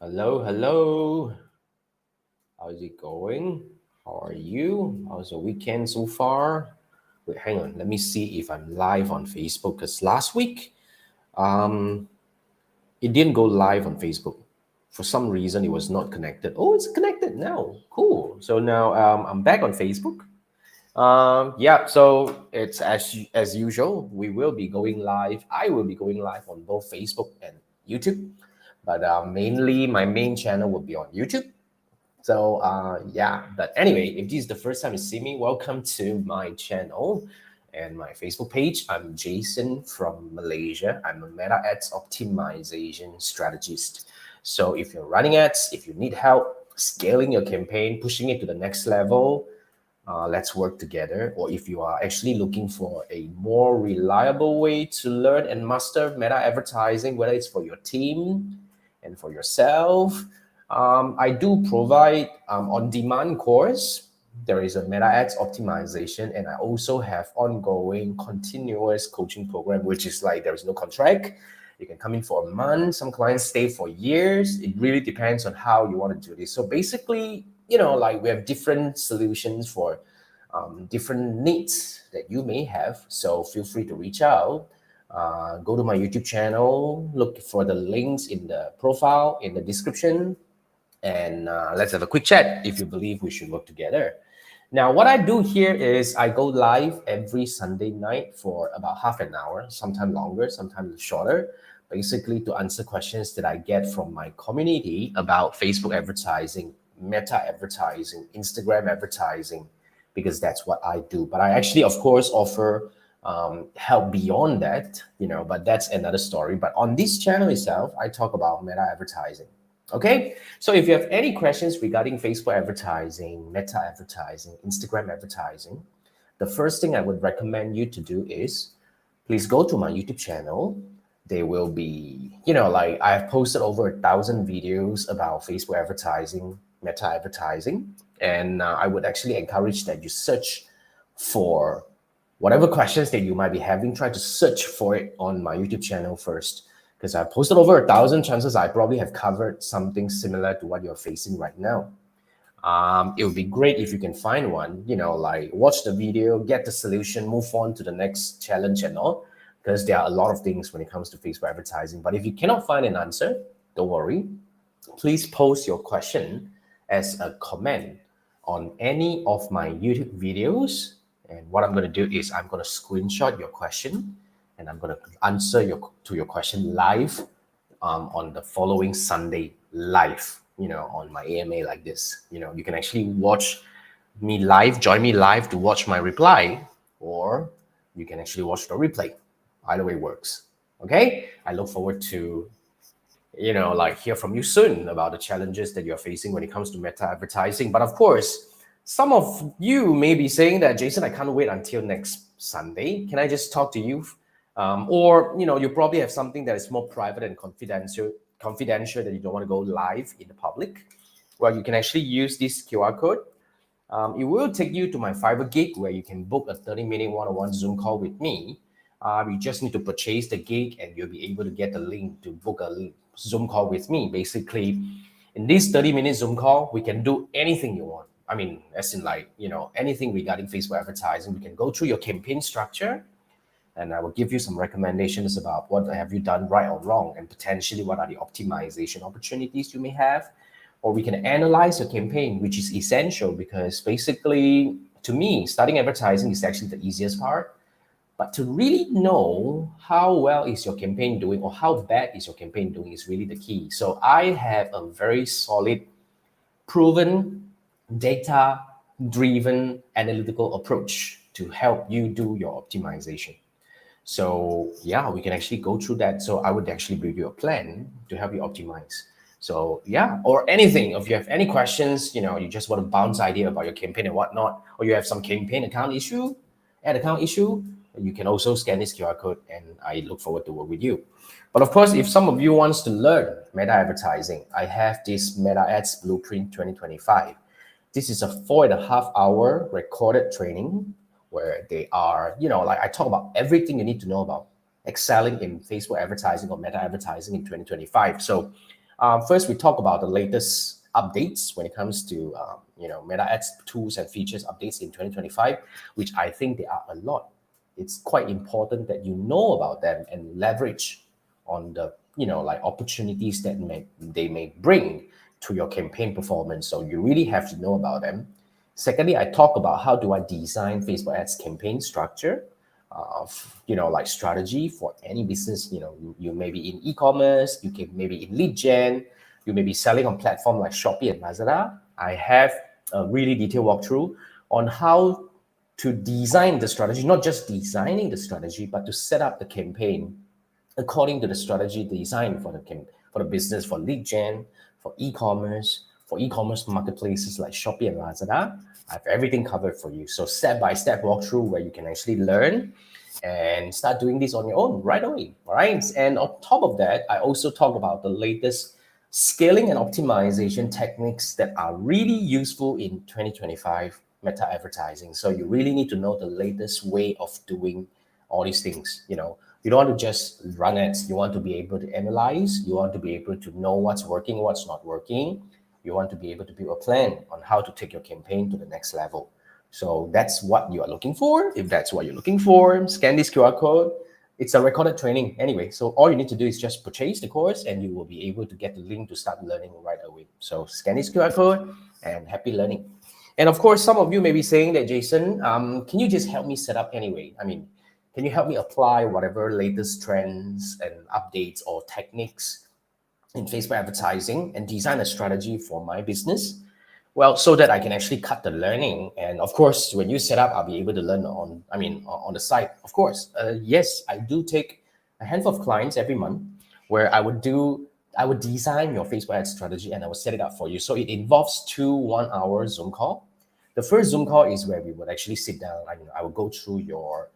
Hello, hello. How's it going? How are you? How's the weekend so far? Wait, hang on. Let me see if I'm live on Facebook because last week um it didn't go live on Facebook. For some reason it was not connected. Oh, it's connected now. Cool. So now I'm back on Facebook. Yeah, so it's as usual. We will be going live. I will be going live on both Facebook and YouTube, but mainly my main channel will be on YouTube. So yeah, but anyway, if this is the first time you see me, welcome to my channel and my Facebook page. I'm Jason from Malaysia. I'm a Meta Ads optimization strategist. So if you're running ads, if you need help scaling your campaign, pushing it to the next level, let's work together. Or if you are actually looking for a more reliable way to learn and master meta advertising, whether it's for your team and for yourself, I do provide on-demand course. There is a meta ads optimization, and I also have ongoing continuous coaching program, which is like there is no contract. You can come in for a month. Some clients stay for years. It really depends on how you want to do this. So basically, like we have different solutions for different needs that you may have. So feel free to reach out. Go to my YouTube channel, look for the links in the profile, in the description, and let's have a quick chat if you believe we should work together. Now, what I do here is I go live every Sunday night for about half an hour, sometimes longer, sometimes shorter, basically to answer questions that I get from my community about Facebook advertising, meta advertising, Instagram advertising, because that's what I do. But I actually, of course, offer help beyond that, but that's another story. But on this channel itself, I talk about meta advertising. Okay, so if you have any questions regarding Facebook advertising, meta advertising, Instagram advertising, the first thing I would recommend you to do is please go to my YouTube channel. There will be, like I've posted over 1,000 videos about Facebook advertising, meta advertising, and I would actually encourage that you search for whatever questions that you might be having. Try to search for it on my YouTube channel first, because I posted over 1,000. Chances I probably have covered something similar to what you're facing right now. It would be great if you can find one, like watch the video, get the solution, move on to the next challenge and all, because there are a lot of things when it comes to Facebook advertising. But if you cannot find an answer, don't worry. Please post your question as a comment on any of my YouTube videos. And what I'm going to do is I'm going to screenshot your question and I'm going to answer your question live on the following Sunday live, on my AMA like this. You can actually watch me live, join me live to watch my reply, or you can actually watch the replay. Either way works. Okay? I look forward to like hear from you soon about the challenges that you're facing when it comes to meta advertising. But of course, some of you may be saying that, Jason, I can't wait until next Sunday. Can I just talk to you? Or you probably have something that is more private and confidential that you don't want to go live in the public. Well, you can actually use this QR code. It will take you to my Fiverr gig where you can book a 30-minute one-on-one Zoom call with me. You just need to purchase the gig and you'll be able to get the link to book a Zoom call with me. Basically, in this 30-minute Zoom call, we can do anything you want. I mean, as in like, anything regarding Facebook advertising. We can go through your campaign structure and I will give you some recommendations about what have you done right or wrong and potentially what are the optimization opportunities you may have. Or we can analyze your campaign, which is essential because basically, to me, starting advertising is actually the easiest part. But to really know how well is your campaign doing or how bad is your campaign doing is really the key. So I have a very solid, proven, data-driven analytical approach to help you do your optimization. So yeah, we can actually go through that. So I would actually build you a plan to help you optimize. So yeah, or anything. If you have any questions, you just want to bounce idea about your campaign and whatnot, or you have some campaign ad account issue, you can also scan this QR code and I look forward to work with you. But of course, if some of you wants to learn meta advertising, I have this Meta Ads Blueprint 2025. This is a 4.5 hour recorded training where they are, like I talk about everything you need to know about excelling in Facebook advertising or meta advertising in 2025. So First, we talk about the latest updates when it comes to Meta Ads tools and features updates in 2025, which I think there are a lot. It's quite important that you know about them and leverage on the opportunities that they may bring to your campaign performance. So you really have to know about them. Secondly, I talk about how do I design Facebook ads campaign structure, strategy for any business. You may be in e-commerce, you can maybe in lead gen, you may be selling on platform like Shopee and Lazada. I have a really detailed walkthrough on how to design the strategy, not just designing the strategy, but to set up the campaign according to the strategy designed for the business, for lead gen, for e-commerce marketplaces like Shopee and Lazada. I have everything covered for you. So step-by-step walkthrough where you can actually learn and start doing this on your own right away. All right. And on top of that, I also talk about the latest scaling and optimization techniques that are really useful in 2025 meta advertising. So you really need to know the latest way of doing all these things. You don't want to just run ads. You want to be able to analyze. You want to be able to know what's working, what's not working. You want to be able to build a plan on how to take your campaign to the next level. So that's what you are looking for. If that's what you're looking for, scan this QR code. It's a recorded training anyway. So all you need to do is just purchase the course and you will be able to get the link to start learning right away. So scan this QR code and happy learning. And of course, some of you may be saying that, Jason, can you just help me set up anyway? Can you help me apply whatever latest trends and updates or techniques in Facebook advertising and design a strategy for my business? Well, so that I can actually cut the learning. And of course, when you set up, I'll be able to learn on the site. Of course, yes, I do take a handful of clients every month where I would design your Facebook ad strategy and I will set it up for you. So it involves 2 1-hour Zoom call. The first Zoom call is where we would actually sit down. I will go through your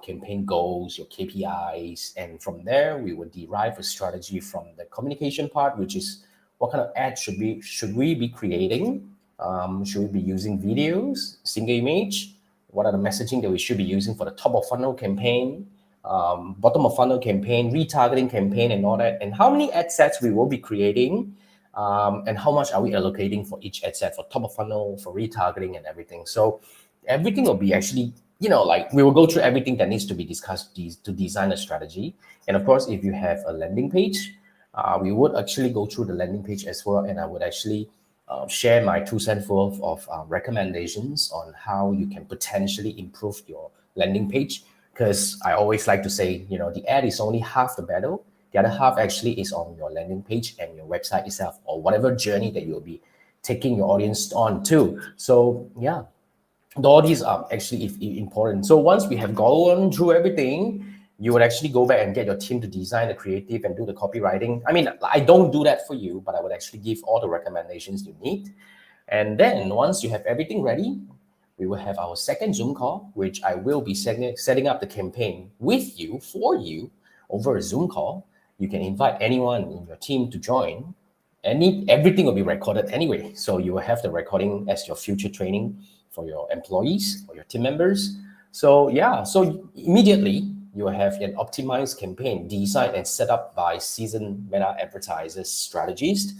campaign goals, your KPIs, and from there we would derive a strategy from the communication part, which is what kind of ads should we be creating? Should we be using videos, single image? What are the messaging that we should be using for the top of funnel campaign, bottom of funnel campaign, retargeting campaign, and all that? And how many ad sets we will be creating, and how much are we allocating for each ad set, for top of funnel, for retargeting, and everything. So everything will be actually, we will go through everything that needs to be discussed to design a strategy. And of course, if you have a landing page, we would actually go through the landing page as well, and I would actually share my 2 cents worth of recommendations on how you can potentially improve your landing page. Because I always like to say, the ad is only half the battle. The other half actually is on your landing page and your website itself, or whatever journey that you'll be taking your audience on to. So yeah, all these are actually important. So once we have gone through everything, you would actually go back and get your team to design the creative and do the copywriting. I don't do that for you, but I would actually give all the recommendations you need. And then once you have everything ready, we will have our second Zoom call, which I will be setting up the campaign with you, for you, over a Zoom call. You can invite anyone in your team to join. Everything will be recorded anyway. So you will have the recording as your future training for your employees or your team members. So yeah, so immediately you will have an optimized campaign designed and set up by seasoned meta advertisers, strategists,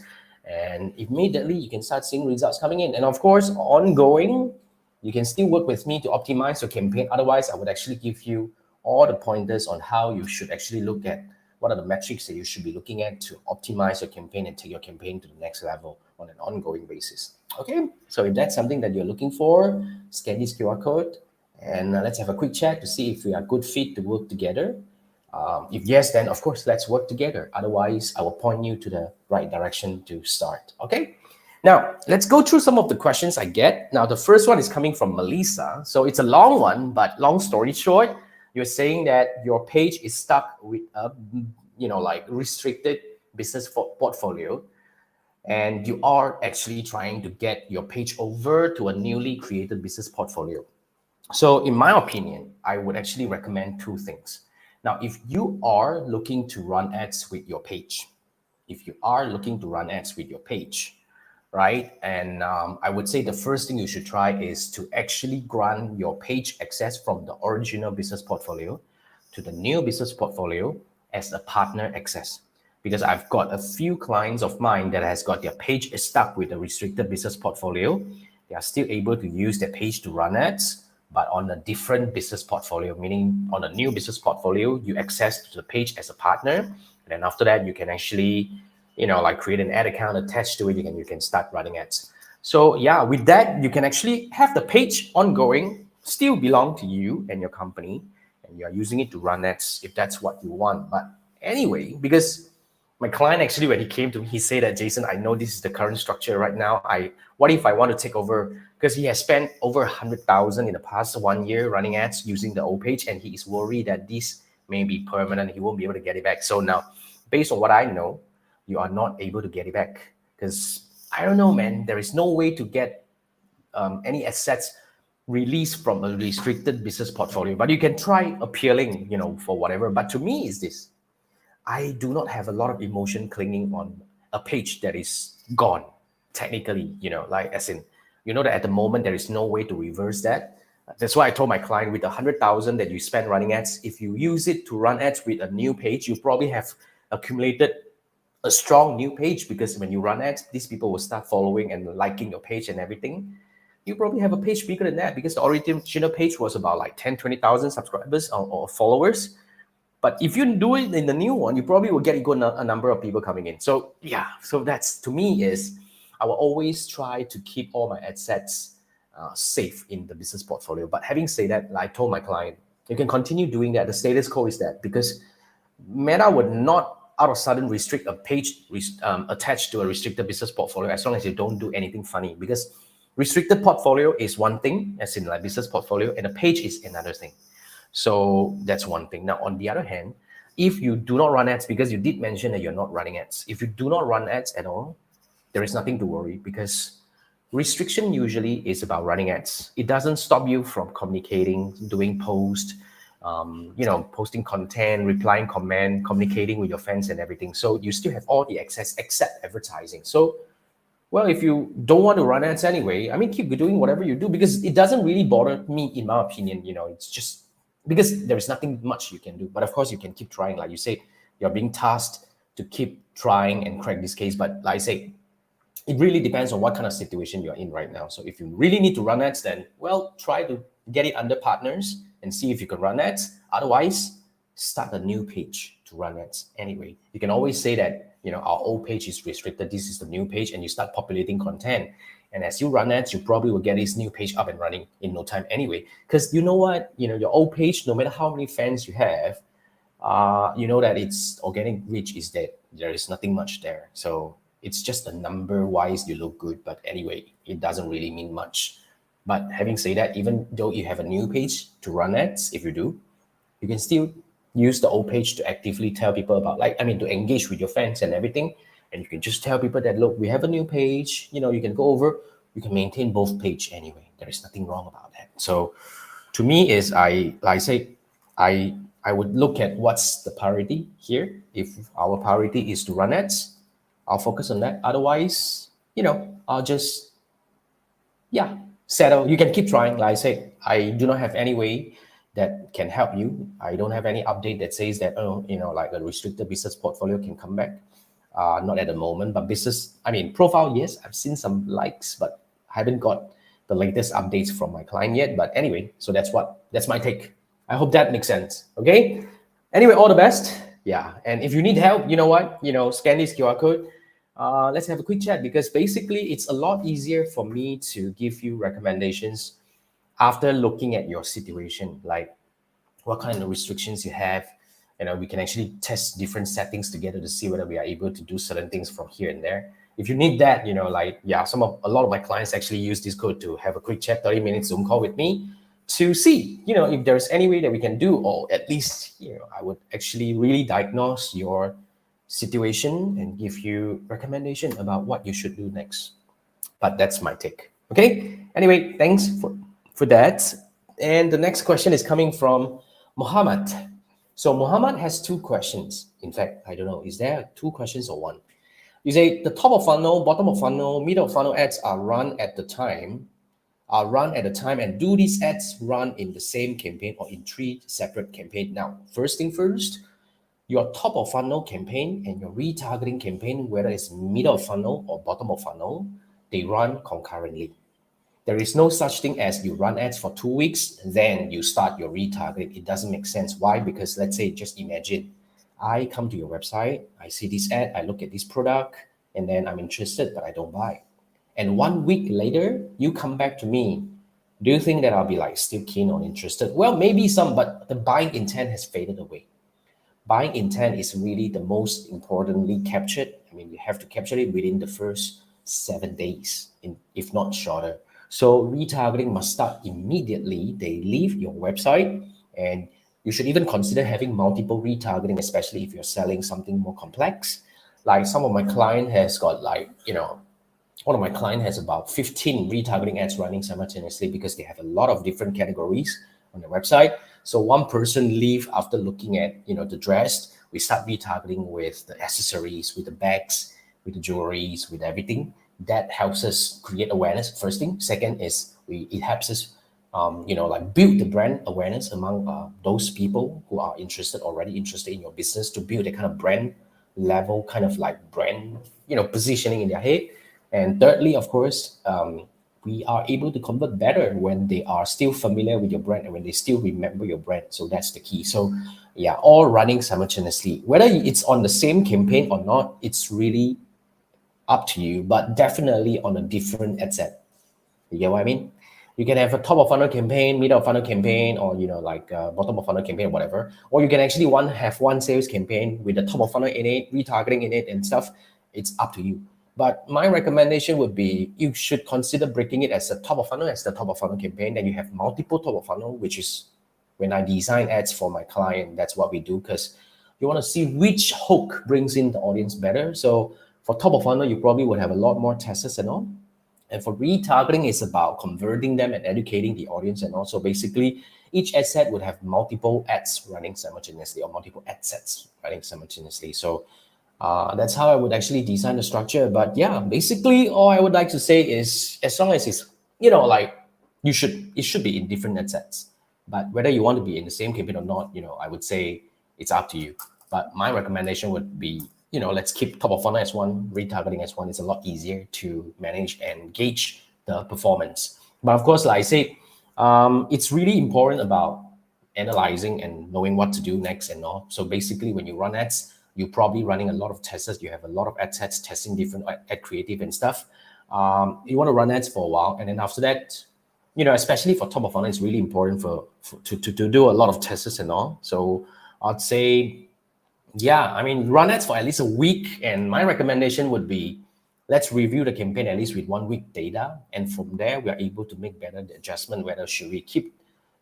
and immediately you can start seeing results coming in. And of course, ongoing, you can still work with me to optimize your campaign. Otherwise, I would actually give you all the pointers on how you should actually look at what are the metrics that you should be looking at to optimize your campaign and take your campaign to the next level on an ongoing basis. Okay, so if that's something that you're looking for, scan this QR code and let's have a quick chat to see if we are a good fit to work together. If yes, then of course, let's work together. Otherwise, I will point you to the right direction to start. Okay. Now, let's go through some of the questions I get. Now, the first one is coming from Melissa. So it's a long one, but long story short, you're saying that your page is stuck with a, restricted business portfolio, and you are actually trying to get your page over to a newly created business portfolio. So in my opinion, I would actually recommend 2 things. Now, if you are looking to run ads with your page, right? And I would say the first thing you should try is to actually grant your page access from the original business portfolio to the new business portfolio as a partner access. because I've got a few clients of mine that has got their page stuck with a restricted business portfolio. They are still able to use their page to run ads, but on a different business portfolio, meaning on a new business portfolio, you access to the page as a partner. And then after that, you can actually, like create an ad account attached to it. You can start running ads. So yeah, with that, you can actually have the page ongoing, still belong to you and your company, and you're using it to run ads if that's what you want. But anyway, because my client actually, when he came to me, he said that, Jason, I know this is the current structure right now. What if I want to take over? Because he has spent over 100,000 in the past 1 year running ads using the old page, and he is worried that this may be permanent. He won't be able to get it back. So now, based on what I know, you are not able to get it back because I don't know, man. There is no way to get any assets released from a restricted business portfolio. But you can try appealing, for whatever. But to me, is this: I do not have a lot of emotion clinging on a page that is gone, technically, like as in, that at the moment there is no way to reverse that. That's why I told my client, with 100,000 that you spend running ads, if you use it to run ads with a new page, you probably have accumulated a strong new page, because when you run ads, these people will start following and liking your page and everything. You probably have a page bigger than that, because the original page was about like 10, 20,000 subscribers or followers. But if you do it in the new one, you probably will get a number of people coming in. So yeah, so that's, to me, is I will always try to keep all my assets safe in the business portfolio. But having said that, like I told my client, you can continue doing that. The status quo is that, because Meta would not out of sudden restrict a page attached to a restricted business portfolio as long as you don't do anything funny. Because restricted portfolio is one thing, as in like business portfolio, and a page is another thing. So that's one thing. Now, on the other hand, if you do not run ads, because you did mention that you're not running ads, if you do not run ads at all, there is nothing to worry, because restriction usually is about running ads. It doesn't stop you from communicating, doing posts, posting content, replying comment, communicating with your fans and everything. So you still have all the access except advertising. So, well, if you don't want to run ads anyway, I mean, keep doing whatever you do, because it doesn't really bother me, in my opinion. It's just because there is nothing much you can do. But of course, you can keep trying. Like you said, you're being tasked to keep trying and crack this case. But like I say, it really depends on what kind of situation you're in right now. So if you really need to run ads, then, well, try to get it under partners and see if you can run ads. Otherwise, start a new page to run ads anyway. You can always say that, our old page is restricted, this is the new page, and you start populating content. And as you run ads, you probably will get this new page up and running in no time anyway. Because you know what, your old page, no matter how many fans you have, you know that its organic reach is dead. There is nothing much there. So it's just a number wise, you look good. But anyway, it doesn't really mean much. But having said that, even though you have a new page to run ads, if you do, you can still use the old page to actively tell people about, to engage with your fans and everything. And you can just tell people that, look, we have a new page, you can go over, you can maintain both page anyway. There is nothing wrong about that. So to me is, I would look at what's the priority here. If our priority is to run ads, I'll focus on that. Otherwise, I'll just, settle. You can keep trying. Like I said, I do not have any way that can help you. I don't have any update that says that, like a restricted business portfolio can come back. Not at the moment, but profile, yes, I've seen some likes, but I haven't got the latest updates from my client yet. But anyway, so that's my take. I hope that makes sense. Okay. Anyway, all the best. Yeah. And if you need help, you know what? Scan this QR code. Let's have a quick chat, because basically it's a lot easier for me to give you recommendations after looking at your situation, like what kind of restrictions you have. We can actually test different settings together to see whether we are able to do certain things from here and there. If you need that, a lot of my clients actually use this code to have a quick chat, 30-minute Zoom call with me to see, if there's any way that we can do, or at least, I would actually really diagnose your situation and give you recommendation about what you should do next. But that's my take. Okay. Anyway, thanks for that. And the next question is coming from Muhammad. So Muhammad has two questions. In fact, I don't know, is there two questions or one? You say the top of funnel, bottom of funnel, middle of funnel ads are run at a time, and do these ads run in the same campaign or in three separate campaigns? Now, first thing first, your top of funnel campaign and your retargeting campaign, whether it's middle of funnel or bottom of funnel, they run concurrently. There is no such thing as you run ads for 2 weeks, then you start your retargeting. It doesn't make sense. Why? Because let's say, just imagine, I come to your website, I see this ad, I look at this product, and then I'm interested, but I don't buy. And 1 week later, you come back to me. Do you think that I'll be like still keen or interested? Well, maybe some, but the buying intent has faded away. Buying intent is really the most importantly captured. I mean, you have to capture it within the first 7 days, if not shorter. So retargeting must start immediately. They leave your website, and you should even consider having multiple retargeting, especially if you're selling something more complex. Like some of my client has got one of my client has about 15 retargeting ads running simultaneously because they have a lot of different categories on the website. So one person leave after looking at the dress. We start retargeting with the accessories, with the bags, with the jewelries, with everything. That helps us create awareness. First thing. Second is it helps us build the brand awareness among those people who are already interested in your business, to build a kind of brand level, kind of like brand positioning in their head. And thirdly, of course, we are able to convert better when they are still familiar with your brand and when they still remember your brand. So that's the key. So yeah, all running simultaneously. Whether it's on the same campaign or not, it's really up to you, but definitely on a different ad set. You get what I mean? You can have a top of funnel campaign, middle of funnel campaign, or bottom of funnel campaign, or whatever. Or you can actually have one sales campaign with the top of funnel in it, retargeting in it, and stuff. It's up to you. But my recommendation would be you should consider breaking it as a top of funnel, as the top of funnel campaign. Then you have multiple top of funnel, which is when I design ads for my client. That's what we do, because you want to see which hook brings in the audience better. So for top of funnel, you probably would have a lot more tests and all. And for retargeting, it's about converting them and educating the audience. And also basically each ad set would have multiple ads running simultaneously, or multiple ad sets running simultaneously. So that's how I would actually design the structure. But yeah, basically all I would like to say is, as long as it's, it should be in different ad sets. But whether you want to be in the same campaign or not, I would say it's up to you. But my recommendation would be, let's keep top of funnel as one, retargeting as one. It's a lot easier to manage and gauge the performance. But of course, like I said, it's really important about analyzing and knowing what to do next and all. So basically, when you run ads, you're probably running a lot of tests. You have a lot of ad sets testing different ad creative and stuff. You want to run ads for a while, and then after that, especially for top of funnel, it's really important to do a lot of tests and all. So I'd say, yeah, I mean, run ads for at least a week. And my recommendation would be, let's review the campaign at least with 1 week data. And from there, we are able to make better the adjustment, whether should we keep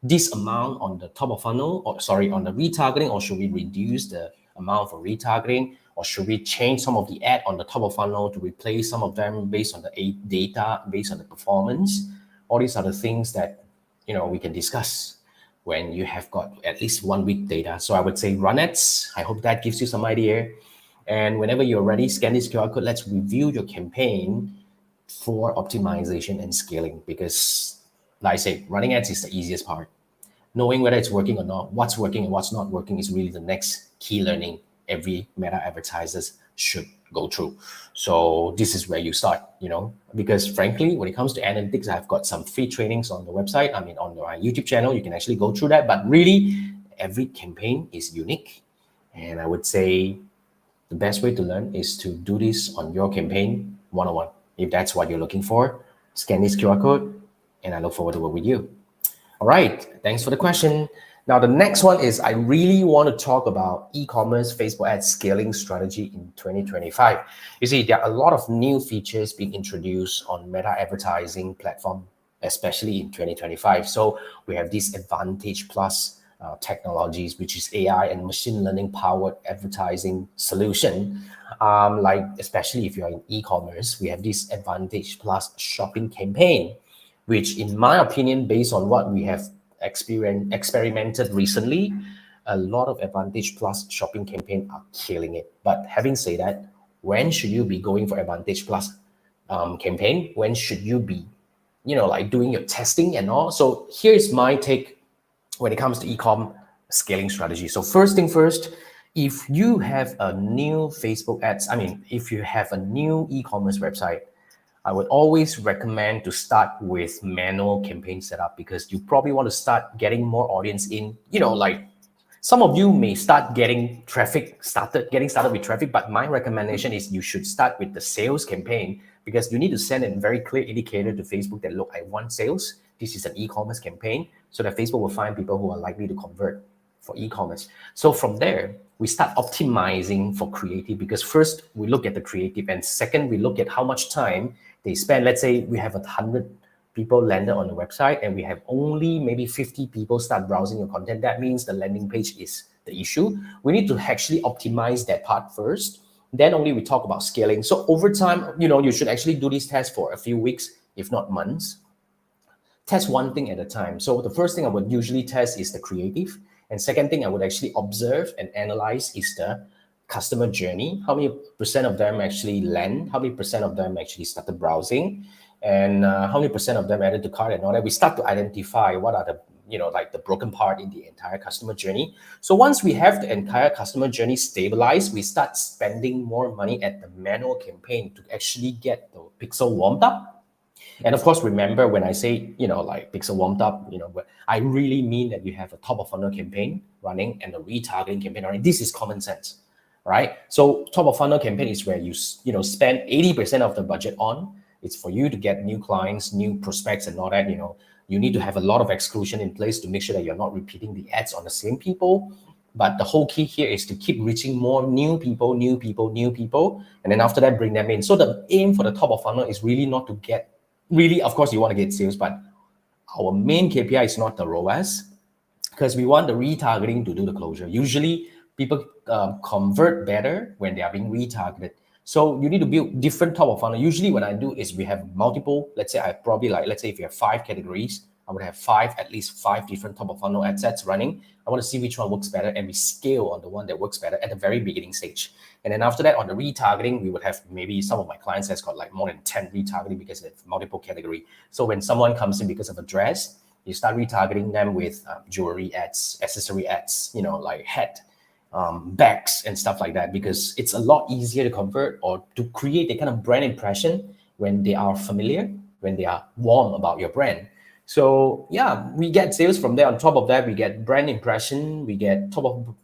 this amount on the top of funnel, on the retargeting, or should we reduce the amount for retargeting, or should we change some of the ad on the top of funnel to replace some of them based on the data, based on the performance. All these are the things that, we can discuss when you have got at least 1 week data. So I would say run ads. I hope that gives you some idea. And whenever you're ready, scan this QR code. Let's review your campaign for optimization and scaling. Because, like I said, running ads is the easiest part. Knowing whether it's working or not, what's working and what's not working is really the next key learning every meta advertisers should go through. So this is where you start, because frankly, when it comes to analytics, I've got some free trainings on the website. I mean, on my YouTube channel, you can actually go through that. But really, every campaign is unique. And I would say the best way to learn is to do this on your campaign one-on-one. If that's what you're looking for, scan this QR code, and I look forward to work with you. All right, thanks for the question. Now, the next one is, I really want to talk about e-commerce Facebook ad scaling strategy in 2025. You see, there are a lot of new features being introduced on Meta advertising platform, especially in 2025. So we have this Advantage Plus technologies, which is AI and machine learning powered advertising solution. Especially if you're in e-commerce, we have this Advantage Plus shopping campaign, which in my opinion, based on what we have experimented recently, a lot of Advantage Plus shopping campaign are killing it. But having said that, when should you be going for Advantage Plus campaign? When should you be, doing your testing and all? So here's my take when it comes to e-com scaling strategy. So first thing first, If you have a new Facebook ads, if you have a new e-commerce website, I would always recommend to start with manual campaign setup, because you probably want to start getting more audience in. Like some of you may start getting getting started with traffic, but my recommendation is you should start with the sales campaign, because you need to send a very clear indicator to Facebook that, look, I want sales. This is an e-commerce campaign, so that Facebook will find people who are likely to convert for e-commerce. So from there, we start optimizing for creative, because first we look at the creative, and second we look at how much time they spend. Let's say we have 100 people landed on the website and we have only maybe 50 people start browsing your content. That means the landing page is the issue. We need to actually optimize that part first. Then only we talk about scaling. So over time, you should actually do this test for a few weeks, if not months. Test one thing at a time. So the first thing I would usually test is the creative. And second thing I would actually observe and analyze is the customer journey. How many percent of them actually land? How many percent of them actually started browsing? And how many percent of them added to cart and all that? We start to identify what are the, like the broken part in the entire customer journey. So once we have the entire customer journey stabilized, we start spending more money at the manual campaign to actually get the pixel warmed up. And of course, remember when I say, like pixel warmed up, I really mean that you have a top of funnel campaign running and a retargeting campaign running. This is common sense, right? So top of funnel campaign is where you spend 80% of the budget on. It's for you to get new clients, new prospects and all that. You need to have a lot of exclusion in place to make sure that you're not repeating the ads on the same people. But the whole key here is to keep reaching more new people, and then after that, bring them in. So the aim for the top of funnel is really not to get, of course, you want to get sales, but our main KPI is not the ROAS, because we want the retargeting to do the closure. Usually, people convert better when they are being retargeted. So you need to build different top of funnel. Usually what I do is we have multiple, let's say if you have 5 categories, I would have at least five different top of funnel ad sets running. I want to see which one works better, and we scale on the one that works better at the very beginning stage. And then after that, on the retargeting, we would have, maybe some of my clients has got like more than 10 retargeting because they have multiple category. So when someone comes in because of a dress, you start retargeting them with jewelry ads, accessory ads, like hat, bags and stuff like that, because it's a lot easier to convert or to create a kind of brand impression when they are familiar, when they are warm about your brand. So yeah, we get sales from there. On top of that, we get brand impression, we get top of,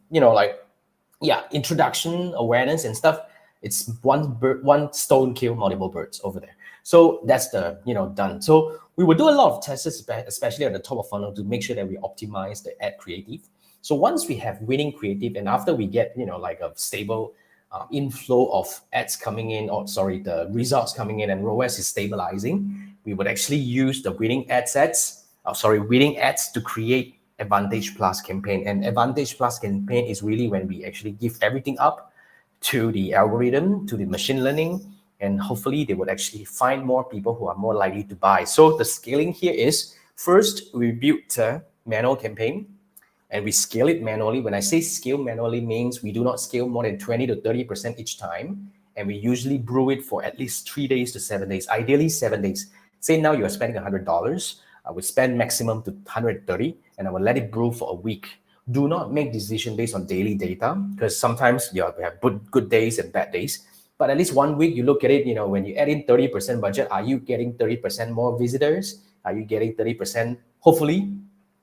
introduction, awareness and stuff. It's one stone kill multiple birds over there. So that's the, done. So we will do a lot of tests, especially at the top of funnel, to make sure that we optimize the ad creative. So once we have winning creative, and after we get, like a stable inflow of ads coming in, the results coming in, and ROAS is stabilizing, we would actually use the winning ads to create Advantage Plus campaign. And Advantage Plus campaign is really when we actually give everything up to the algorithm, to the machine learning, and hopefully they would actually find more people who are more likely to buy. So the scaling here is, first we built a manual campaign and we scale it manually. When I say scale manually, means we do not scale more than 20 to 30% each time. And we usually brew it for at least 3 days to 7 days, ideally 7 days. Say now you're spending $100, I would spend maximum to 130, and I will let it brew for a week. Do not make decision based on daily data, because sometimes we have good days and bad days. But at least 1 week, you look at it, when you add in 30% budget, are you getting 30% more visitors? Are you getting 30%? Hopefully.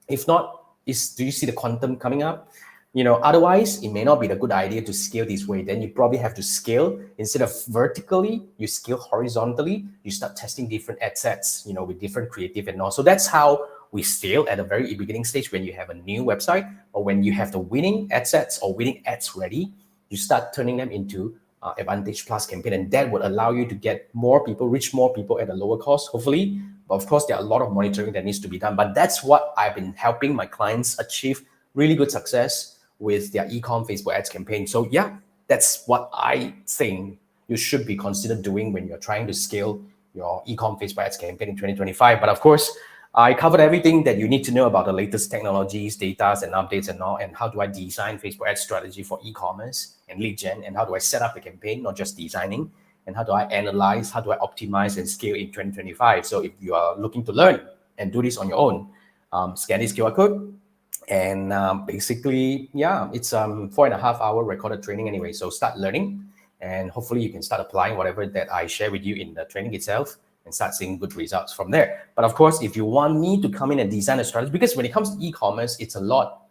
If not, do you see the quantum coming up? Otherwise, it may not be the good idea to scale this way. Then you probably have to scale, instead of vertically, you scale horizontally. You start testing different ad sets, with different creative and all. So that's how we scale at a very beginning stage. When you have a new website, or when you have the winning ad sets or winning ads ready, you start turning them into Advantage Plus campaign, and that would allow you to get more people, reach more people at a lower cost, hopefully. But of course, there are a lot of monitoring that needs to be done. But that's what I've been helping my clients achieve really good success with their e-com Facebook ads campaign. So yeah, that's what I think you should be considered doing when you're trying to scale your e-com Facebook ads campaign in 2025. But of course, I covered everything that you need to know about the latest technologies, data, and updates and all, and how do I design Facebook ad strategy for e-commerce and lead gen, and how do I set up the campaign, not just designing, and how do I analyze, how do I optimize and scale in 2025. So if you are looking to learn and do this on your own, scan this QR code, And basically, yeah, it's 4.5 hour recorded training anyway. So start learning, and hopefully you can start applying whatever that I share with you in the training itself and start seeing good results from there. But of course, if you want me to come in and design a strategy, because when it comes to e-commerce, it's a lot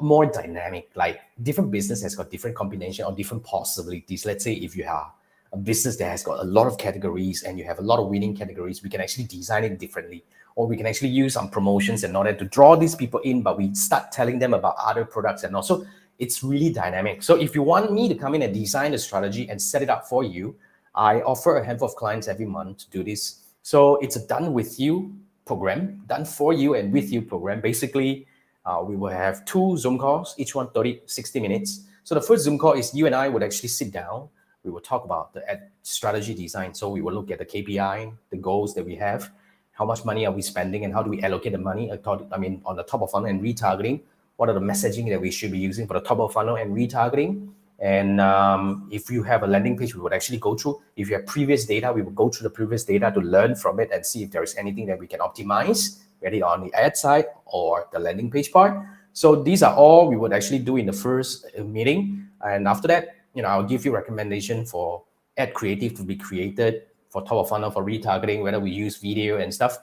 more dynamic. Like different business has got different combination or different possibilities. Let's say if you have a business that has got a lot of categories and you have a lot of winning categories, we can actually design it differently, or we can actually use some promotions in order to draw these people in, but we start telling them about other products. And also it's really dynamic. So if you want me to come in and design the strategy and set it up for you, I offer a handful of clients every month to do this. So it's a done with you program, done for you and with you program. Basically, we will have 2 Zoom calls, each one 30, 60 minutes. So the first Zoom call is you and I would actually sit down. We will talk about the ad strategy design. So we will look at the KPI, the goals that we have, how much money are we spending, and how do we allocate the money? On the top of funnel and retargeting. What are the messaging that we should be using for the top of funnel and retargeting? And if you have a landing page, we would actually go through. If you have previous data, we will go through the previous data to learn from it and see if there is anything that we can optimize, whether on the ad side or the landing page part. So these are all we would actually do in the first meeting. And after that, I'll give you recommendation for ad creative to be created for top of funnel, for retargeting, whether we use video and stuff.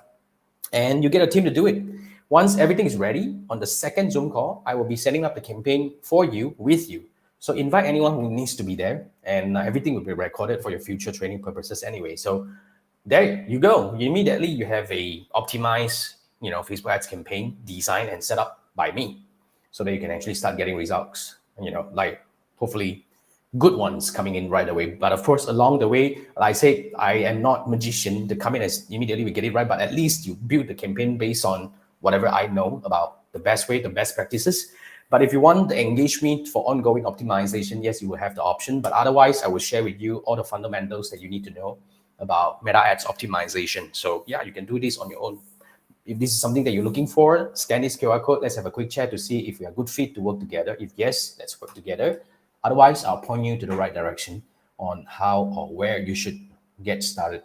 And you get a team to do it. Once everything is ready, on the second Zoom call, I will be setting up the campaign for you, with you. So invite anyone who needs to be there, and everything will be recorded for your future training purposes anyway. So there you go. Immediately you have a optimized, Facebook ads campaign designed and set up by me, so that you can actually start getting results. Like hopefully good ones coming in right away. But of course, along the way, like I said, I am not magician to come in as immediately we get it right, but at least you build the campaign based on whatever I know about the best way, the best practices. But if you want to engage me for ongoing optimization, yes, you will have the option. But otherwise, I will share with you all the fundamentals that you need to know about Meta Ads optimization. So yeah, you can do this on your own. If this is something that you're looking for, scan this QR code. Let's have a quick chat to see if we are a good fit to work together. If yes, let's work together. Otherwise, I'll point you to the right direction on how or where you should get started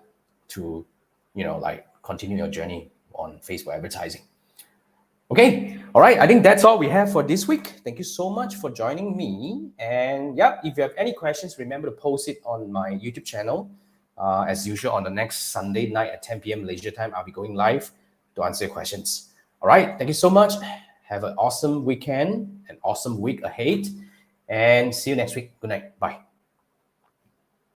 to, continue your journey on Facebook advertising. Okay, all right. I think that's all we have for this week. Thank you so much for joining me. And yeah, if you have any questions, remember to post it on my YouTube channel. As usual, on the next Sunday night at 10 p.m. Malaysia time, I'll be going live to answer your questions. All right. Thank you so much. Have an awesome weekend, an awesome week ahead, and see you next week. Good night. Bye.